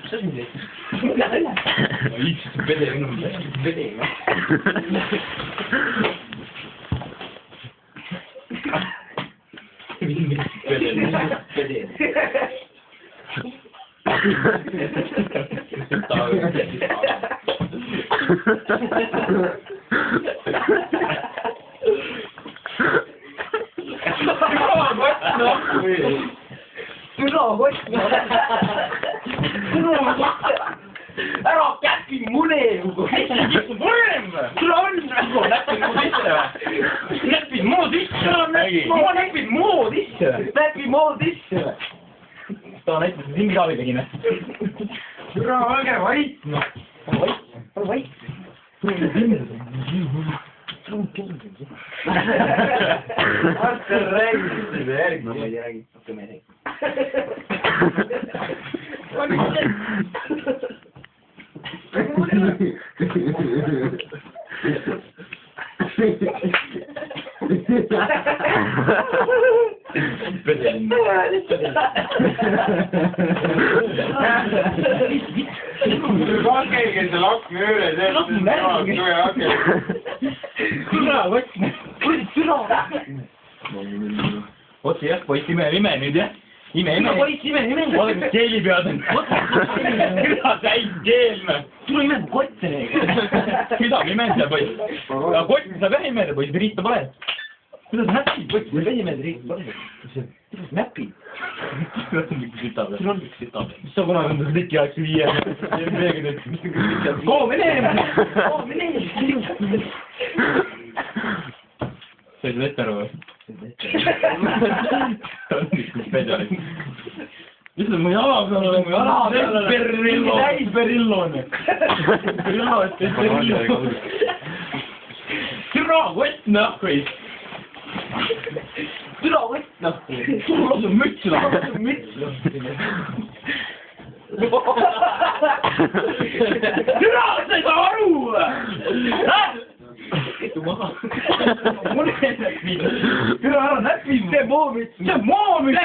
Mis asi teed? Mida üle? Ma liiksin pede minu pede. Pede. Ära käpi mune! Sul on näpid muu sisse! Näpid muu sisse! Näpid muu sisse! Ta näitas, et hingraavi tegime. Türa, olge vait! Ole vait! Artur räägib seda järgi. No ma ei räägi. Okei, ma ei Hakkelgi see lakmi üle, otsi jah, poiss ime nüüd jah. Ime. Oleme keeli pead. Küla täis keelme. Tule ime mu kotte neega. Küda imenda poiss. Aga kotti saab jah imeda poiss, riita pole. Kuidas näpid poiss, kui imeda riita pole? Kuidas näpid? Sul on üks sütab. Mis sa kunagi on liki aegse viie? Koo mene! Sa ei saa ette aru või? Ta on üks pedalik. Ütle, mu jala peal ole, mu jala peal ole. Täisperillo on. Perillo. Türa kott nahku. Türa kott nahku. Sul on müts lahti. Türa, sa ei saa aru! Istu maha. Mul ei näpid. Türa ära näpid. See moomid. See moomid.